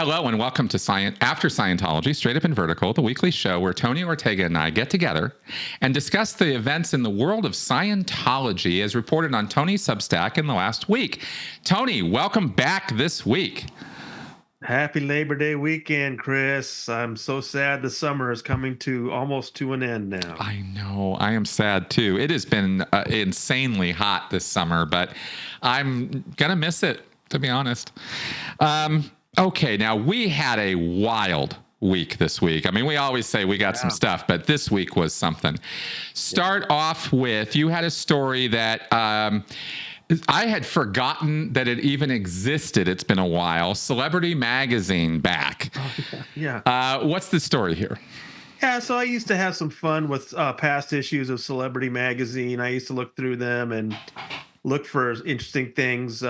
Hello and welcome to After Scientology, Straight Up and Vertical, the weekly show where Tony Ortega and I get together and discuss the events in the world of Scientology as reported on Tony's Substack in the last week. Tony, welcome back this week. Happy Labor Day weekend, Chris. I'm so sad the summer is coming almost to an end now. I know. I am sad too. It has been insanely hot this summer, but I'm going to miss it, to be honest. Okay, now we had a wild week this week. I mean, we always say we got some stuff, but this week was something. Start off with, you had a story that I had forgotten that it even existed. It's been a while. Celebrity Magazine back. Oh, yeah. What's the story here? Yeah, so I used to have some fun with past issues of Celebrity Magazine. I used to look through them and look for interesting things.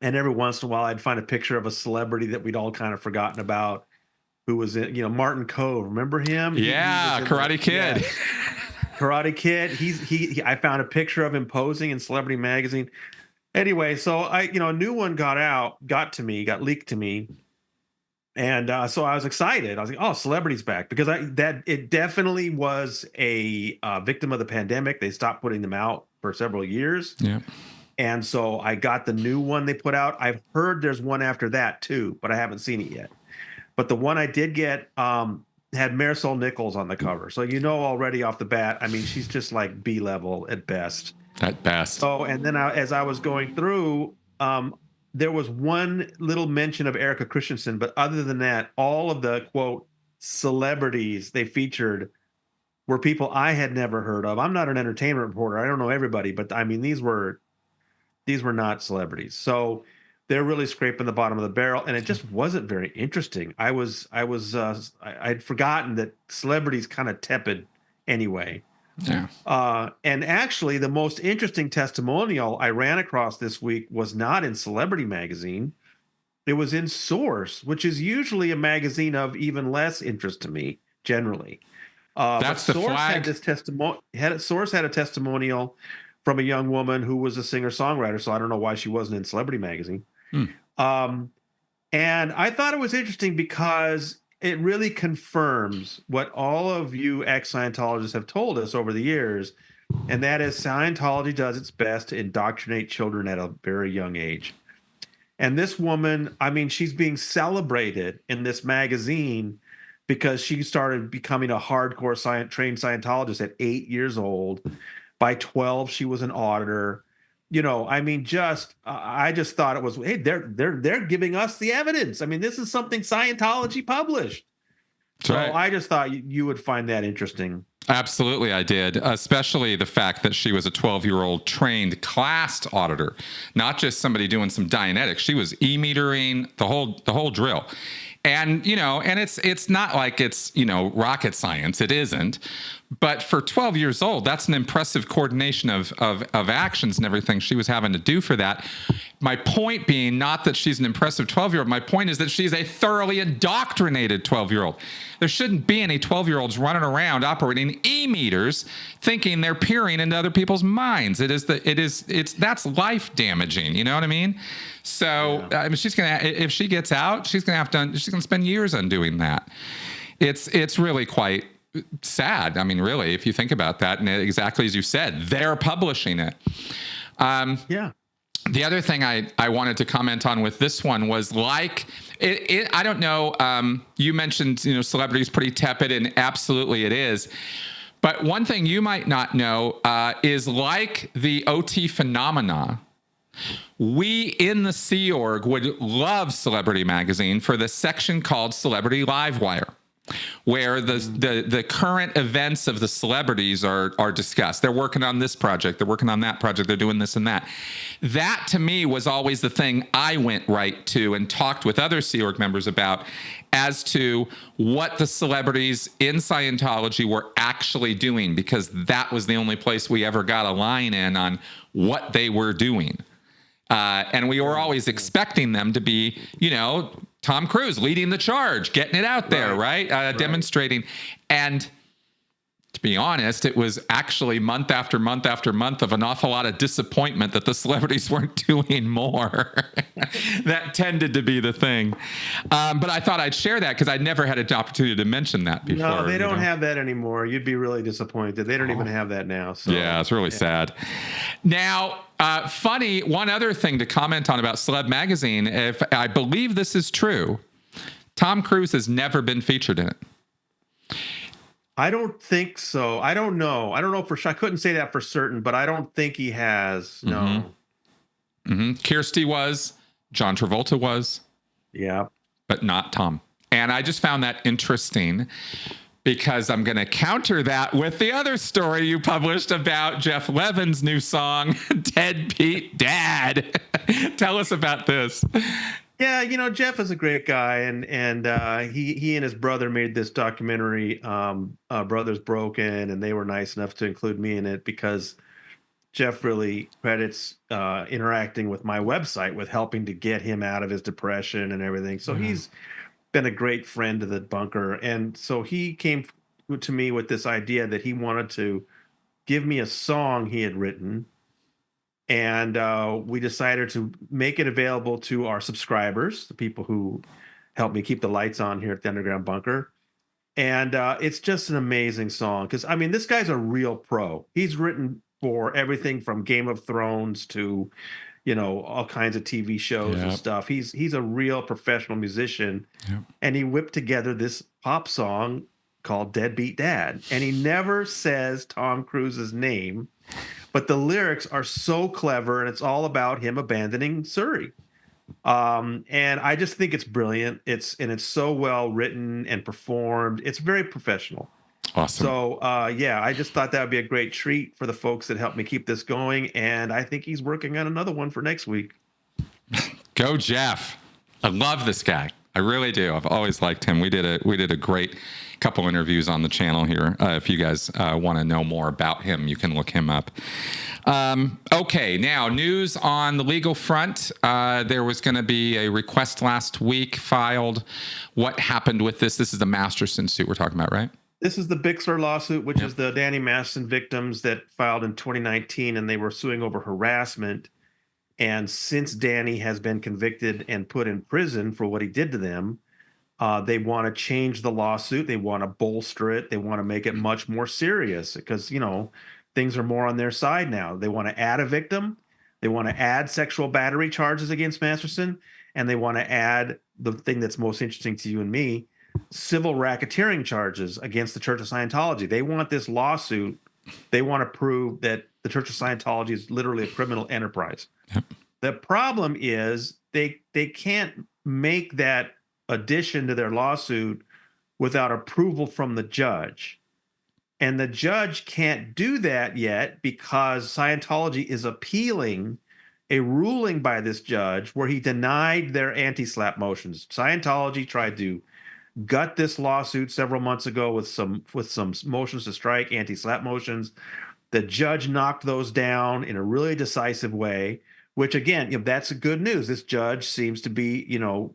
And every once in a while, I'd find a picture of a celebrity that we'd all kind of forgotten about, who was in, Martin Cove. Remember him? Yeah, Karate Kid. Yeah. Karate Kid. I found a picture of him posing in Celebrity Magazine. Anyway, so a new one got leaked to me. And so I was excited. I was like, oh, celebrity's back, because it definitely was a victim of the pandemic. They stopped putting them out for several years. Yeah. And so I got the new one they put out. I've heard there's one after that too, but I haven't seen it yet. But the one I did get had Marisol Nichols on the cover. So already off the bat, I mean, she's just like B-level at best. At best. So, and then as I was going through, there was one little mention of Erica Christensen, but other than that, all of the, quote, celebrities they featured were people I had never heard of. I'm not an entertainment reporter. I don't know everybody, but I mean, these were not celebrities. So they're really scraping the bottom of the barrel, and it just wasn't very interesting. I'd forgotten that celebrities kind of tepid anyway. Yeah. And actually, the most interesting testimonial I ran across this week was not in Celebrity Magazine. It was in Source, which is usually a magazine of even less interest to me, generally. That's the Source flag. Source had a testimonial from a young woman who was a singer-songwriter, so I don't know why she wasn't in Celebrity Magazine. And I thought it was interesting because it really confirms what all of you ex-Scientologists have told us over the years, and that is Scientology does its best to indoctrinate children at a very young age. And this woman, I mean, she's being celebrated in this magazine because she started becoming a hardcore trained Scientologist at 8 years old. By 12, she was an auditor. I mean, I just thought it was, hey, they're giving us the evidence. I mean, this is something Scientology published. So right. I just thought you would find that interesting. Absolutely, I did, especially the fact that she was a 12-year-old trained classed auditor, not just somebody doing some Dianetics. She was e-metering, the whole drill. And, and it's not like it's, rocket science. It isn't. But for 12 years old, that's an impressive coordination of actions and everything she was having to do for that. My point being not that she's an impressive 12-year-old. My point is that she's a thoroughly indoctrinated 12-year-old. There shouldn't be any 12-year-olds running around operating e-meters thinking they're peering into other people's minds. That's life damaging. You know what I mean? So I mean, if she gets out, she's gonna spend years undoing that. It's really quite sad. I mean, really, if you think about that, and exactly as you said, they're publishing it. The other thing I wanted to comment on with this one was I don't know, you mentioned, celebrities pretty tepid, and absolutely it is. But one thing you might not know is like the OT phenomena, we in the Sea Org would love Celebrity Magazine for the section called Celebrity Livewire, where the current events of the celebrities are discussed. They're working on this project. They're working on that project. They're doing this and that. That, to me, was always the thing I went right to and talked with other Sea Org members about as to what the celebrities in Scientology were actually doing, because that was the only place we ever got a line in on what they were doing. And we were always expecting them to be, Tom Cruise leading the charge, getting it out there, right? Demonstrating. And be honest, it was actually month after month after month of an awful lot of disappointment that the celebrities weren't doing more. That tended to be the thing. But I thought I'd share that because I'd never had an opportunity to mention that before. No, they don't have that anymore. You'd be really disappointed. They don't even have that now. So yeah, it's really sad. Now, funny, one other thing to comment on about Celeb Magazine, if I believe this is true, Tom Cruise has never been featured in it. I don't think so. I don't know. I don't know for sure. I couldn't say that for certain, but I don't think he has. No. Kirsty was, John Travolta was. Yeah. But not Tom. And I just found that interesting because I'm going to counter that with the other story you published about Jeff Levin's new song, Deadbeat Dad. Tell us about this. Yeah, Jeff is a great guy, and he and his brother made this documentary, Brothers Broken, and they were nice enough to include me in it because Jeff really credits interacting with my website with helping to get him out of his depression and everything. So he's been a great friend to the bunker, and so he came to me with this idea that he wanted to give me a song he had written. And we decided to make it available to our subscribers, the people who help me keep the lights on here at the Underground Bunker. And it's just an amazing song because, I mean, this guy's a real pro. He's written for everything from Game of Thrones to, all kinds of TV shows and stuff. He's a real professional musician. And he whipped together this pop song called Deadbeat Dad. And he never says Tom Cruise's name. But the lyrics are so clever, and it's all about him abandoning Surrey. And I just think it's brilliant. It's so well written and performed. It's very professional. Awesome. So, I just thought that would be a great treat for the folks that helped me keep this going. And I think he's working on another one for next week. Go, Jeff. I love this guy. I really do. I've always liked him. We did a great couple interviews on the channel here. If you guys want to know more about him, you can look him up. Okay, now news on the legal front. There was going to be a request last week filed. What happened with this? This is the Masterson suit we're talking about, right? This is the Bixler lawsuit, which is the Danny Masterson victims that filed in 2019, and they were suing over harassment. And since Danny has been convicted and put in prison for what he did to them, they want to change the lawsuit. They want to bolster it. They want to make it much more serious because, things are more on their side now. They want to add a victim. They want to add sexual battery charges against Masterson. And they want to add the thing that's most interesting to you and me, civil racketeering charges against the Church of Scientology. They want this lawsuit. They want to prove that the Church of Scientology is literally a criminal enterprise. Yep. The problem is they can't make that addition to their lawsuit without approval from the judge. And the judge can't do that yet because Scientology is appealing a ruling by this judge where he denied their anti-SLAPP motions. Scientology tried to gut this lawsuit several months ago with some motions to strike, anti-SLAPP motions. The judge knocked those down in a really decisive way, which again, that's good news. This judge seems to be,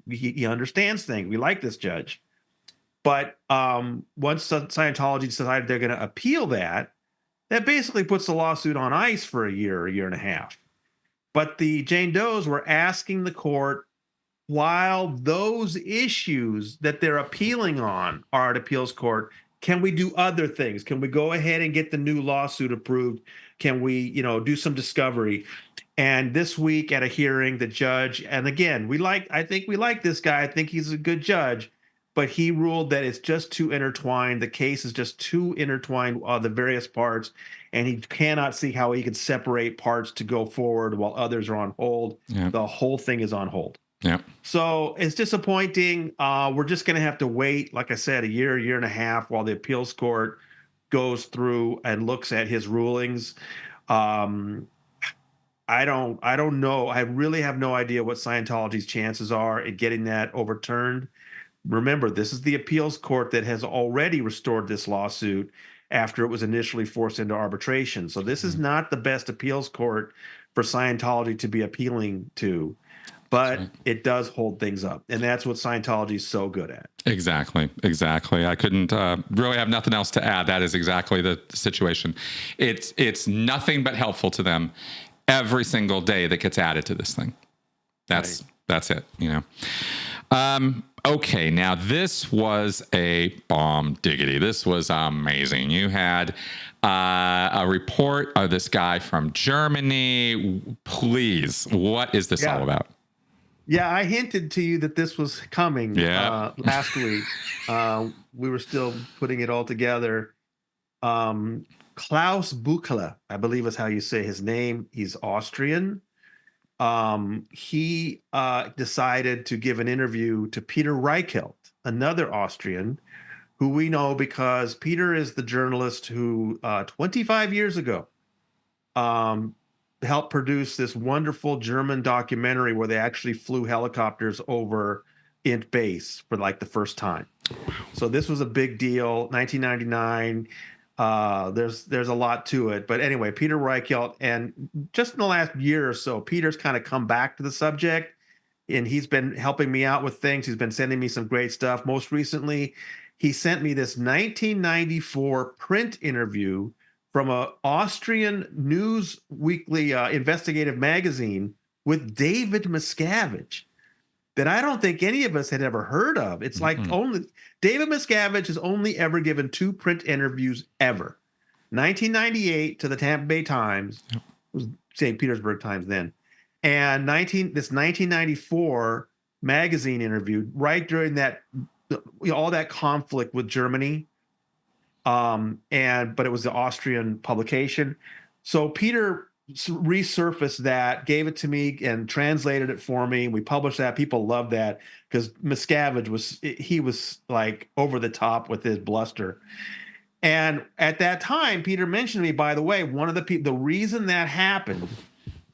he understands things. We like this judge. But once Scientology decided they're going to appeal that basically puts the lawsuit on ice for a year and a half. But the Jane Does were asking the court, while those issues that they're appealing on are at appeals court, can we do other things? Can we go ahead and get the new lawsuit approved? Can we, do some discovery? And this week at a hearing, the judge, and again, I think we like this guy. I think he's a good judge, but he ruled that it's just too intertwined. The case is just too intertwined, the various parts, and he cannot see how he could separate parts to go forward while others are on hold. Yeah. The whole thing is on hold. Yeah. So it's disappointing. We're just going to have to wait, like I said, a year and a half while the appeals court goes through and looks at his rulings. I don't know. I really have no idea what Scientology's chances are at getting that overturned. Remember, this is the appeals court that has already restored this lawsuit after it was initially forced into arbitration. So this is not the best appeals court for Scientology to be appealing to. but it does hold things up. And that's what Scientology is so good at. Exactly. I couldn't really have nothing else to add. That is exactly the situation. It's nothing but helpful to them every single day that gets added to this thing. That's it, you know. Okay, now this was a bomb diggity. This was amazing. You had a report of this guy from Germany. Please, what is this all about? Yeah, I hinted to you that this was coming last week. We were still putting it all together. Klaus Buchler, I believe is how you say his name. He's Austrian. He decided to give an interview to Peter Reichelt, another Austrian, who we know because Peter is the journalist who 25 years ago helped produce this wonderful German documentary where they actually flew helicopters over Int Base for like the first time. So this was a big deal. 1999. There's a lot to it, but anyway, Peter Reichelt, and just in the last year or so, Peter's kind of come back to the subject, and he's been helping me out with things. He's been sending me some great stuff. Most recently, he sent me this 1994 print interview from an Austrian news weekly investigative magazine with David Miscavige that I don't think any of us had ever heard of. It's like only David Miscavige has only ever given 2 print interviews ever. 1998 to the Tampa Bay Times, it was St. Petersburg Times then, and this 1994 magazine interview right during that all that conflict with Germany. But it was the Austrian publication. So Peter resurfaced that, gave it to me, and translated it for me. We published that. People loved that because Miscavige was like over the top with his bluster. And at that time, Peter mentioned to me, by the way, the reason that happened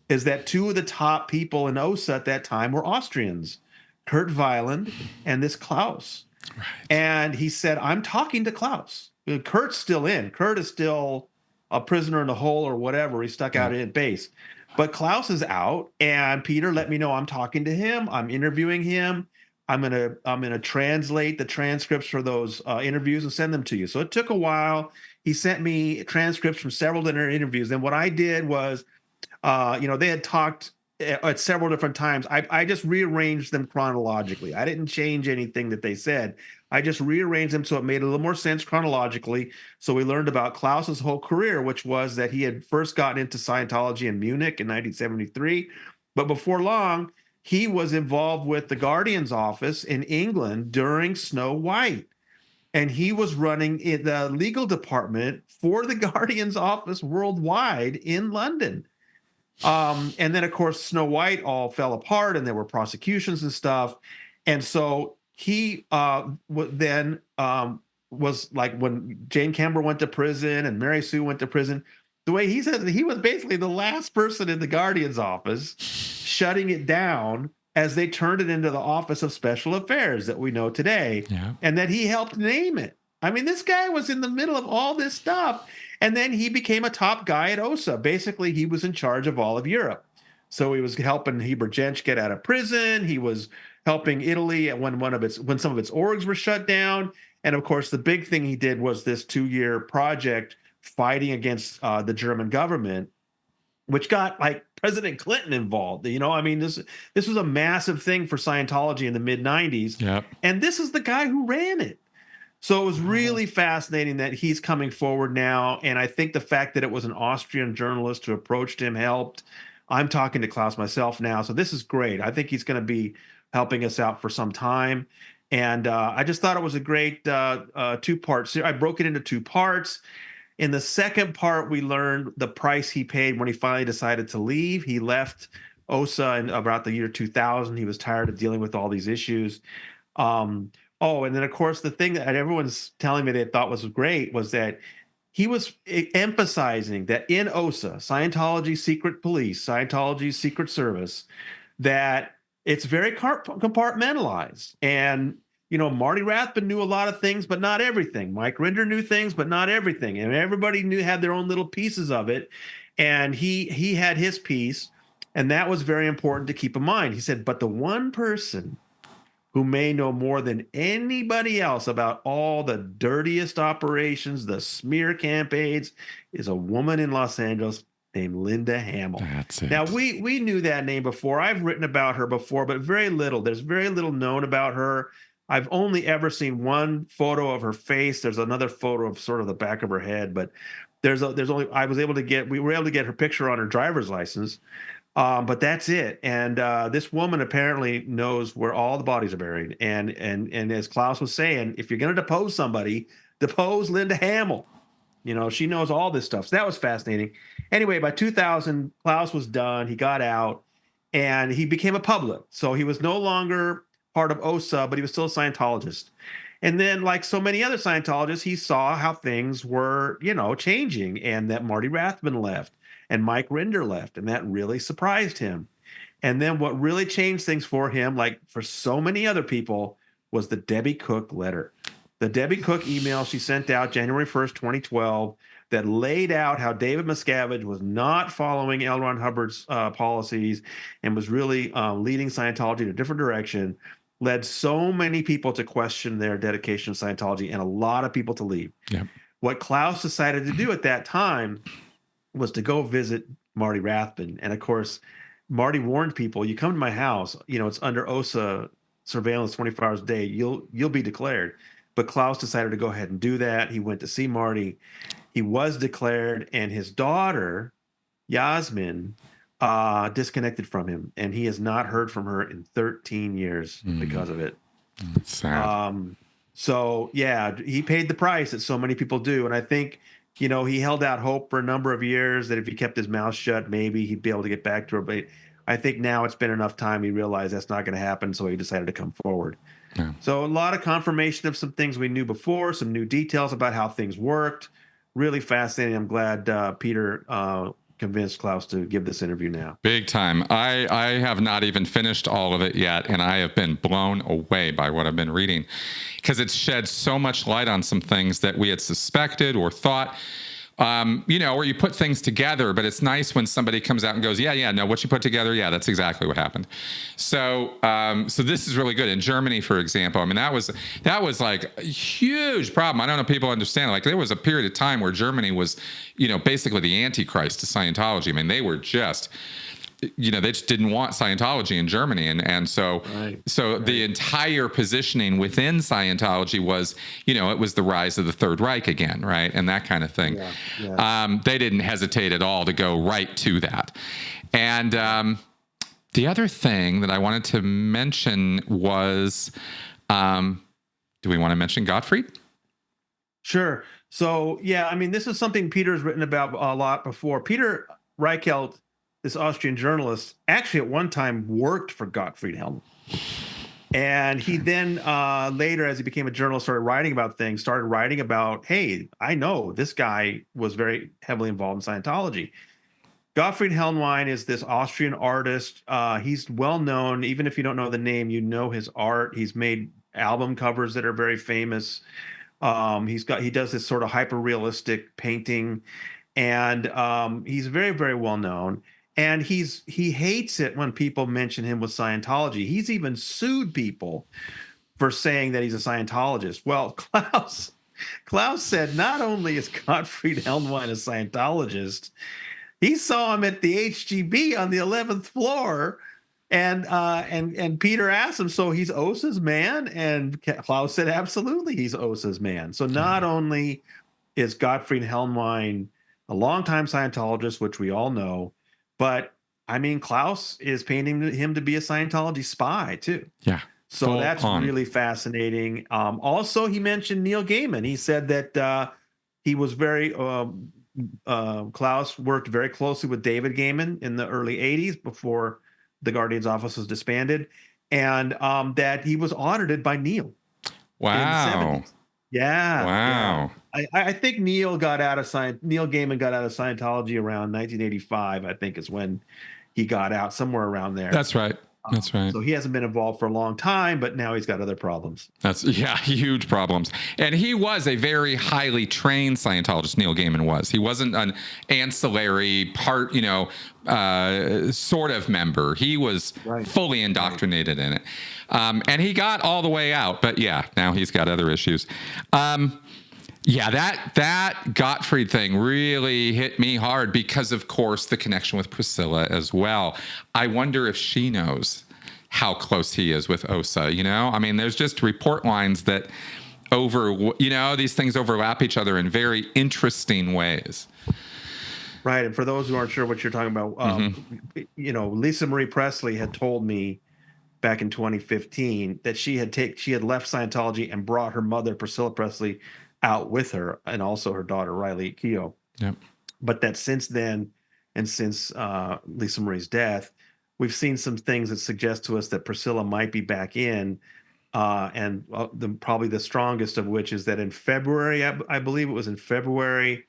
is that 2 of the top people in OSA at that time were Austrians, Kurt Weiland and this Klaus. Right. And he said, I'm talking to Klaus. Kurt's still in. Kurt is still a prisoner in the hole or whatever. He's stuck out at base. But Klaus is out, and Peter let me know I'm talking to him. I'm interviewing him. I'm gonna translate the transcripts for those interviews and send them to you. So it took a while. He sent me transcripts from several different interviews. And what I did was, they had talked at several different times. I just rearranged them chronologically. I didn't change anything that they said. I just rearranged them so it made a little more sense chronologically. So we learned about Klaus's whole career, which was that he had first gotten into Scientology in Munich in 1973. But before long, he was involved with the Guardian's office in England during Snow White. And he was running the legal department for the Guardian's office worldwide in London. And then, of course, Snow White all fell apart and there were prosecutions and stuff. And so he then was like when Jane Kember went to prison and Mary Sue went to prison, the way he said that he was basically the last person in the Guardian's office shutting it down as they turned it into the Office of Special Affairs that we know today, and that he helped name it. I mean, this guy was in the middle of all this stuff, and then he became a top guy at OSA. Basically, he was in charge of all of Europe. So he was helping Heber Jensch get out of prison. He was helping Italy when some of its orgs were shut down. And of course, the big thing he did was this 2-year project fighting against the German government, which got like President Clinton involved. I mean, this was a massive thing for Scientology in the mid 90s. Yep. And this is the guy who ran it. So it was really fascinating that he's coming forward now. And I think the fact that it was an Austrian journalist who approached him helped. I'm talking to Klaus myself now. So this is great. I think he's going to be helping us out for some time. And I just thought it was a great 2-part series. I broke it into 2 parts. In the second part, we learned the price he paid when he finally decided to leave. He left OSA in about the year 2000. He was tired of dealing with all these issues. And then, of course, the thing that everyone's telling me they thought was great was that he was emphasizing that in OSA, Scientology secret police, Scientology secret service, that it's very compartmentalized. And Marty Rathbun knew a lot of things, but not everything. Mike Rinder knew things, but not everything. And everybody had their own little pieces of it. And he had his piece. And that was very important to keep in mind. He said, but the one person who may know more than anybody else about all the dirtiest operations, the smear campaigns, is a woman in Los Angeles named Linda Hamill. That's it. Now, we knew that name before. I've written about her before, but very little. There's very little known about her. I've only ever seen one photo of her face. There's another photo of sort of the back of her head, but we were able to get her picture on her driver's license. But that's it. And this woman apparently knows where all the bodies are buried. And as Klaus was saying, if you're going to depose somebody, depose Linda Hamill. You know, she knows all this stuff. So that was fascinating. Anyway, by 2000, Klaus was done. He got out and he became a public. So he was no longer part of OSA, but he was still a Scientologist. And then, like so many other Scientologists, he saw how things were, changing, and that Marty Rathbun left and Mike Rinder left, and that really surprised him. And then what really changed things for him, like for so many other people, was the Debbie Cook letter. The Debbie Cook email she sent out January 1st, 2012, that laid out how David Miscavige was not following L. Ron Hubbard's policies and was really leading Scientology in a different direction, led so many people to question their dedication to Scientology and a lot of people to leave. Yeah. What Klaus decided to do at that time was to go visit Marty Rathbun. And of course, Marty warned people, you come to my house, it's under OSA surveillance 24 hours a day, you'll be declared. But Klaus decided to go ahead and do that. He went to see Marty. He was declared, and his daughter, Yasmin, disconnected from him, and he has not heard from her in 13 years because of it. That's sad. So yeah, he paid the price that so many people do. And I think, he held out hope for a number of years that if he kept his mouth shut, maybe he'd be able to get back to her. But I think now it's been enough time. He realized that's not going to happen. So he decided to come forward. Yeah. So a lot of confirmation of some things we knew before, some new details about how things worked. Really fascinating. I'm glad Peter convinced Klaus to give this interview now. Big time. I have not even finished all of it yet, and I have been blown away by what I've been reading because it's shed so much light on some things that we had suspected or thought, or you put things together, but it's nice when somebody comes out and goes, no, what you put together, that's exactly what happened. So this is really good. In Germany, for example, I mean, that was like a huge problem. I don't know if people understand. Like there was a period of time where Germany was, basically the Antichrist to Scientology. I mean, they were just, they just didn't want Scientology in Germany. And so the entire positioning within Scientology was, it was the rise of the Third Reich again, right? And that kind of thing. Yeah, yes. They didn't hesitate at all to go right to that. And the other thing that I wanted to mention was, do we want to mention Gottfried? Sure. So, this is something Peter's written about a lot before. Peter Reichelt, this Austrian journalist, actually at one time worked for Gottfried Hellman. And he then later, as he became a journalist, started writing about, hey, I know this guy was very heavily involved in Scientology. Gottfried Hellman is this Austrian artist. He's well known. Even if you don't know the name, you know his art. He's made album covers that are very famous. He does this sort of hyper realistic painting, and he's very, very well known. And he hates it when people mention him with Scientology. He's even sued people for saying that he's a Scientologist. Well, Klaus said not only is Gottfried Hellman a Scientologist, he saw him at the HGB on the 11th floor, and Peter asked him, so he's OSA's man? And Klaus said, absolutely, he's OSA's man. So not only is Gottfried Hellman a longtime Scientologist, which we all know, but Klaus is painting him to be a Scientology spy too. Yeah. So that's really fascinating. Also, he mentioned Neil Gaiman. He said that he was Klaus worked very closely with David Gaiman in the early 80s before the Guardian's office was disbanded, and that he was audited by Neil. Wow. In the 70s. Yeah. Wow. Yeah. I think Neil Gaiman got out of Scientology around 1985, I think is when he got out, somewhere around there. That's right. That's right. So he hasn't been involved for a long time, but now he's got other problems. That's huge problems. And he was a very highly trained Scientologist. Neil Gaiman was. He wasn't an ancillary part, sort of member. He was fully indoctrinated in it, and he got all the way out. But yeah, now he's got other issues. That Gottfried thing really hit me hard because, of course, the connection with Priscilla as well. I wonder if she knows how close he is with OSA. I mean, there's just report lines that these things overlap each other in very interesting ways. Right. And for those who aren't sure what you're talking about, Lisa Marie Presley had told me back in 2015 that she had left Scientology and brought her mother, Priscilla Presley, out with her, and also her daughter, Riley Keough. Yep. But that since then, and since Lisa Marie's death, we've seen some things that suggest to us that Priscilla might be back in. And probably the strongest of which is that in February, I believe it was in February,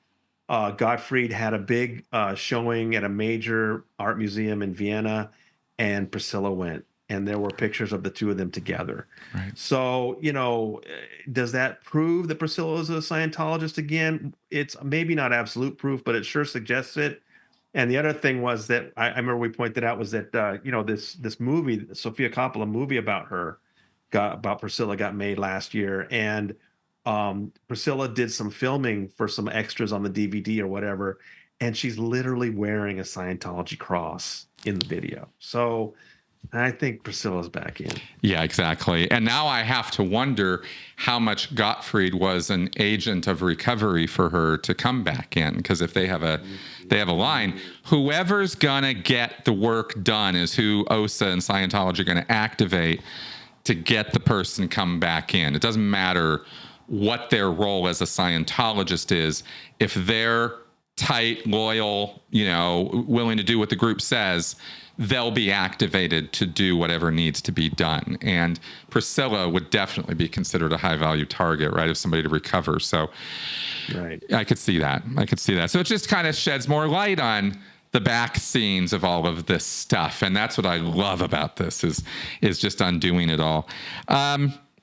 Gottfried had a big showing at a major art museum in Vienna, and Priscilla went. And there were pictures of the two of them together. Right. So, does that prove that Priscilla is a Scientologist again? It's maybe not absolute proof, but it sure suggests it. And the other thing was that I remember we pointed out was that this movie, the Sofia Coppola movie about Priscilla got made last year, and Priscilla did some filming for some extras on the DVD or whatever, and she's literally wearing a Scientology cross in the video. So I think Priscilla's back in. Yeah, exactly. And now I have to wonder how much Gottfried was an agent of recovery for her to come back in. Because if they have a line, whoever's gonna get the work done is who OSA and Scientology are gonna activate to get the person come back in. It doesn't matter what their role as a Scientologist is. If they're tight, loyal, willing to do what the group says, they'll be activated to do whatever needs to be done. And Priscilla would definitely be considered a high value target, right, of somebody to recover. So right. I could see that. So it just kind of sheds more light on the back scenes of all of this stuff. And that's what I love about this is just undoing it all.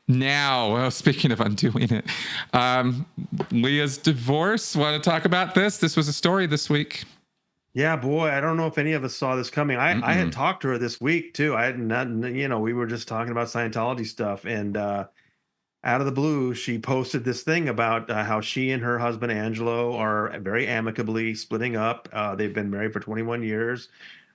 Now, speaking of undoing it, Leah's divorce. Want to talk about this? This was a story this week. Yeah, boy, I don't know if any of us saw this coming. I had talked to her this week too. I had not, we were just talking about Scientology stuff, and out of the blue, she posted this thing about how she and her husband Angelo are very amicably splitting up. They've been married for 21 years.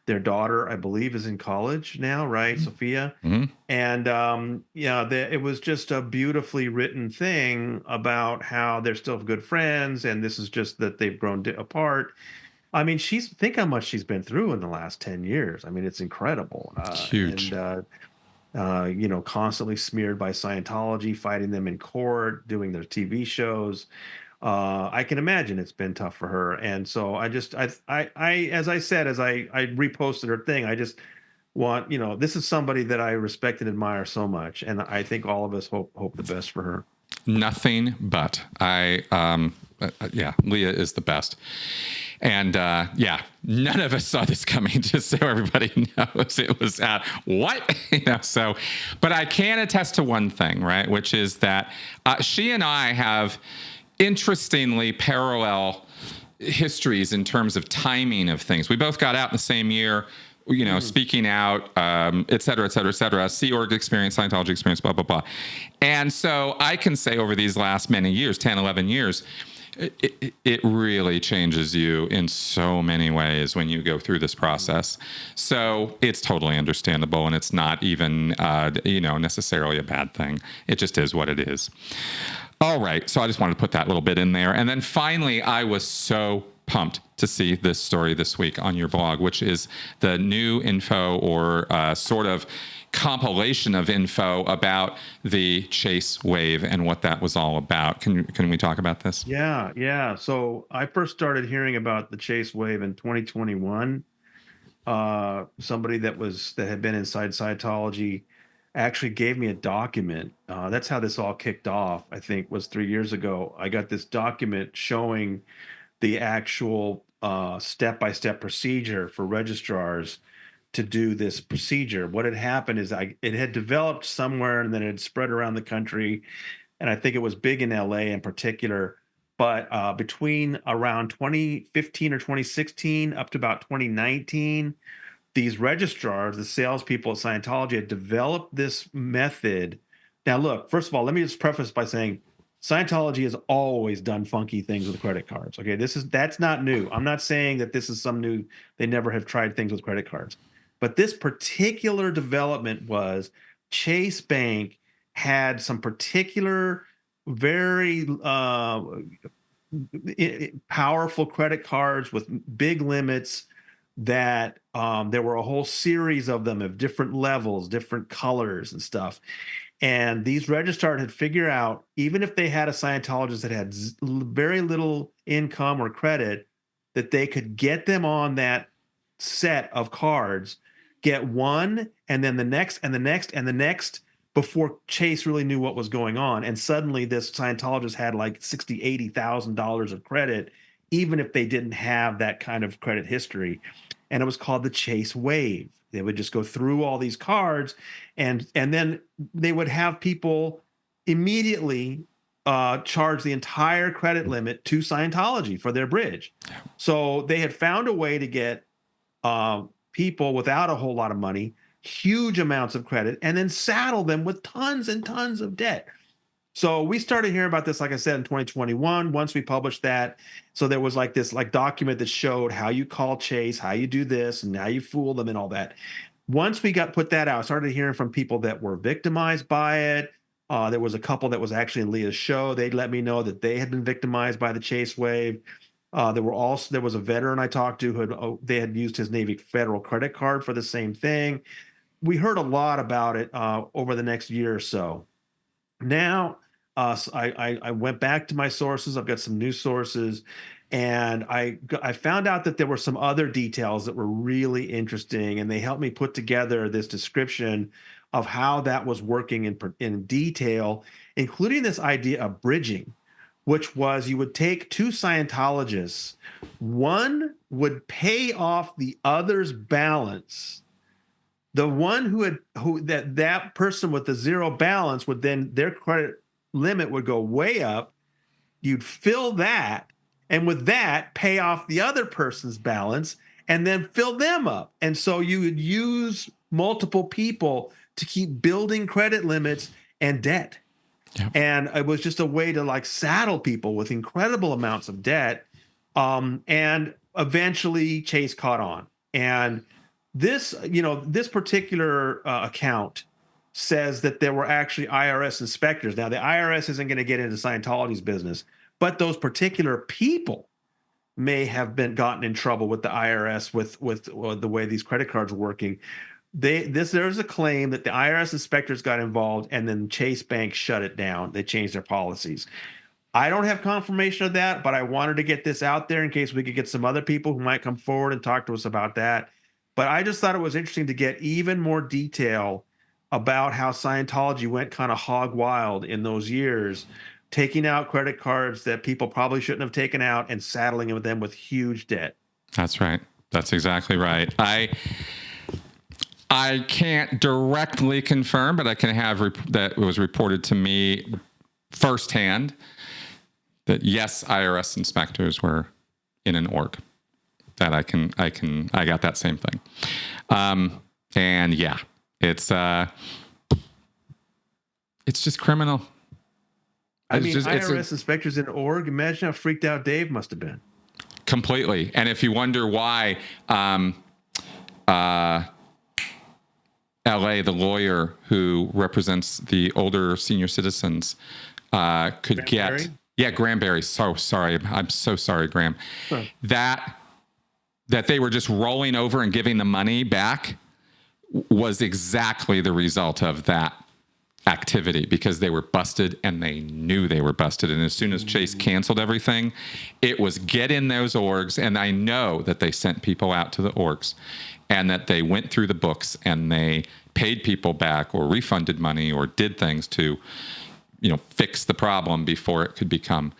Their daughter, I believe, is in college now, right, Sophia? Mm-hmm. And it was just a beautifully written thing about how they're still good friends, and this is just that they've grown apart. I mean, think how much she's been through in the last 10 years. I mean, it's incredible. Huge. And, constantly smeared by Scientology, fighting them in court, doing their TV shows. I can imagine it's been tough for her. And so as I said, as I reposted her thing, I just want, this is somebody that I respect and admire so much. And I think all of us hope the best for her. Nothing but Leah is the best. And none of us saw this coming, just so everybody knows. It was what? But I can attest to one thing, right? Which is that she and I have interestingly parallel histories in terms of timing of things. We both got out in the same year, speaking out, et cetera, et cetera, et cetera. Sea Org experience, Scientology experience, blah, blah, blah. And so I can say over these last many years, 10, 11 years, it really changes you in so many ways when you go through this process. So it's totally understandable, and it's not even, necessarily a bad thing. It just is what it is. All right. So I just wanted to put that little bit in there. And then finally, I was so pumped to see this story this week on your blog, which is the new info or sort of compilation of info about the Chase wave and what that was all about. Can we talk about this? Yeah. So I first started hearing about the Chase wave in 2021. Somebody that had been inside Scientology actually gave me a document. That's how this all kicked off, I think, was 3 years ago. I got this document showing the actual step-by-step procedure for registrars to do this procedure. What had happened is it had developed somewhere and then it had spread around the country. And I think it was big in LA in particular. But between around 2015 or 2016 up to about 2019, these registrars, the salespeople at Scientology, had developed this method. Now, look, first of all, let me just preface by saying Scientology has always done funky things with credit cards. Okay, that's not new. I'm not saying that this is some new. They never have tried things with credit cards, but this particular development was Chase Bank had some particular very powerful credit cards with big limits that there were a whole series of them of different levels, different colors and stuff. And these registrars had figured out, even if they had a Scientologist that had very little income or credit, that they could get them on that set of cards, get one, and then the next, and the next, and the next, before Chase really knew what was going on. And suddenly this Scientologist had like $60,000, $80,000 of credit, even if they didn't have that kind of credit history. And it was called the Chase Wave. They would just go through all these cards, and then they would have people immediately charge the entire credit limit to Scientology for their bridge. So they had found a way to get people without a whole lot of money, huge amounts of credit, and then saddle them with tons and tons of debt. So we started hearing about this, like I said, in 2021, once we published that. So there was like this document that showed how you call Chase, how you do this, and how you fool them and all that. Once we put that out, I started hearing from people that were victimized by it. There was a couple that was actually in Leah's show. They'd let me know that they had been victimized by the Chase Wave. There was a veteran I talked to who they had used his Navy Federal credit card for the same thing. We heard a lot about it over the next year or so. Now, I went back to my sources. I've got some new sources, and I found out that there were some other details that were really interesting, and they helped me put together this description of how that was working in detail, including this idea of bridging, which was you would take two Scientologists, one would pay off the other's balance. The one that person with the zero balance would then, their credit limit would go way up. You'd fill that, and with that pay off the other person's balance and then fill them up. And so you would use multiple people to keep building credit limits and debt. Yep. And it was just a way to saddle people with incredible amounts of debt. And eventually Chase caught on. And this particular account says that there were actually IRS inspectors. Now, the IRS isn't going to get into Scientology's business, but those particular people may have gotten in trouble with the IRS with the way these credit cards were working. There's a claim that the IRS inspectors got involved, and then Chase Bank shut it down. They changed their policies. I don't have confirmation of that, but I wanted to get this out there in case we could get some other people who might come forward and talk to us about that. But I just thought it was interesting to get even more detail about how Scientology went kind of hog wild in those years, taking out credit cards that people probably shouldn't have taken out and saddling them with huge debt. That's right. That's exactly right. I can't directly confirm, but I can have that it was reported to me firsthand that yes, IRS inspectors were in an org. That I got that same thing. And yeah, it's just criminal. IRS inspectors in org, imagine how freaked out Dave must have been. Completely. And if you wonder why LA, the lawyer who represents the older senior citizens, could get... Yeah, Granberry. So sorry. I'm so sorry, Graham. Huh. That they were just rolling over and giving the money back was exactly the result of that activity, because they were busted and they knew they were busted. And as soon as Chase canceled everything, it was get in those orgs. And I know that they sent people out to the orgs and that they went through the books and they paid people back or refunded money or did things to, fix the problem before it could become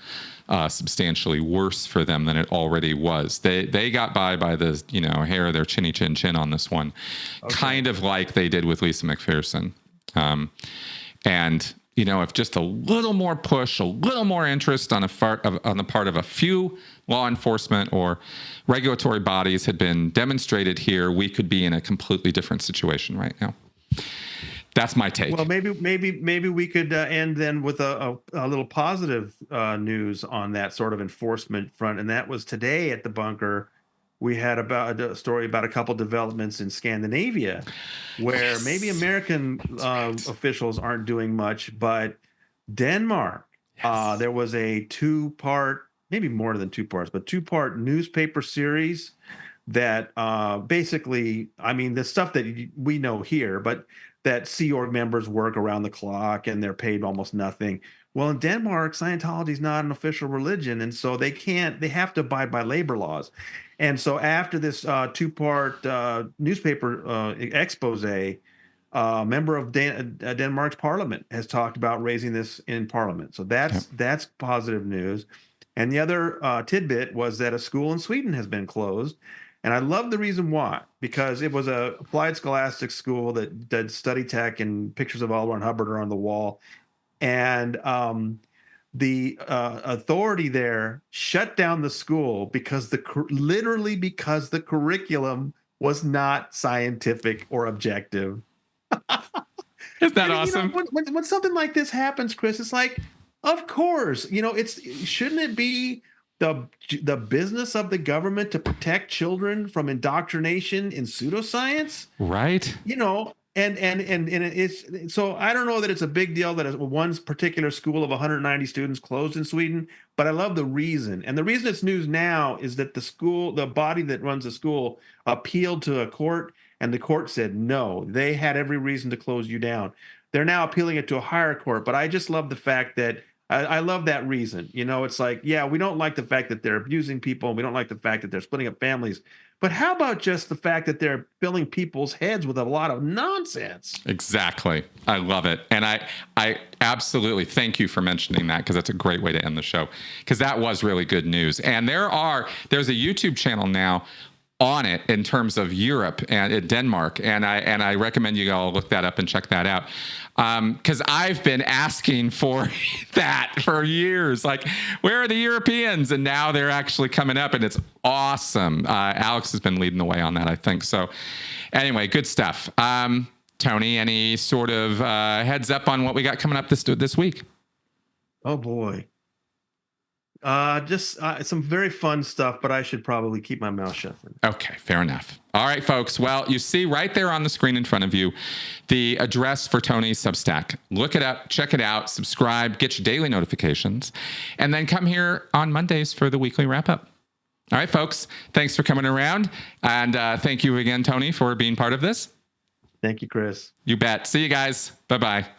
substantially worse for them than it already was. They got by the hair of their chinny chin on this one, kind of like they did with Lisa McPherson. And if just a little more push, a little more interest on the part of a few law enforcement or regulatory bodies had been demonstrated here, we could be in a completely different situation right now. That's my take. Well, maybe we could end then with a little positive news on that sort of enforcement front, and that was today at the bunker. We had about a story about a couple developments in Scandinavia, where maybe American officials aren't doing much, but Denmark. There was a two-part, maybe more than two parts, but two-part newspaper series that basically, the stuff that we know here, but that Sea Org members work around the clock and they're paid almost nothing. Well, in Denmark, Scientology is not an official religion, and so they have to abide by labor laws. And so after this two-part newspaper expose, a member of Denmark's parliament has talked about raising this in parliament. So that's positive news. And the other tidbit was that a school in Sweden has been closed. And I love the reason why, because it was a applied scholastic school that did study tech, and pictures of L. Ron Hubbard are on the wall. And the authority there shut down the school because literally because the curriculum was not scientific or objective. Isn't that awesome? When something like this happens, Chris, it's like, of course, shouldn't it be the business of the government to protect children from indoctrination in pseudoscience? Right. And it's so I don't know that it's a big deal that one particular school of 190 students closed in Sweden, but I love the reason. And the reason it's news now is that the body that runs the school appealed to a court, and the court said no, they had every reason to close you down. They're now appealing it to a higher court, but I just love the fact that I love that reason. It's like, yeah, we don't like the fact that they're abusing people, and we don't like the fact that they're splitting up families. But how about just the fact that they're filling people's heads with a lot of nonsense? Exactly. I love it. And I absolutely thank you for mentioning that, because that's a great way to end the show, because that was really good news. And there's a YouTube channel now on it in terms of Europe and Denmark. And I recommend you all look that up and check that out. Because I've been asking for that for years. Like, where are the Europeans? And now they're actually coming up, and it's awesome. Alex has been leading the way on that, I think. So anyway, good stuff. Tony, any sort of heads up on what we got coming up this week? Oh, boy. Just some very fun stuff, but I should probably keep my mouth shut. Okay, fair enough. All right, folks. Well, you see right there on the screen in front of you the address for Tony's Substack. Look it up, check it out, subscribe, get your daily notifications, and then come here on Mondays for the weekly wrap-up. All right, folks. Thanks for coming around, and thank you again, Tony, for being part of this. Thank you, Chris. You bet. See you guys. Bye-bye.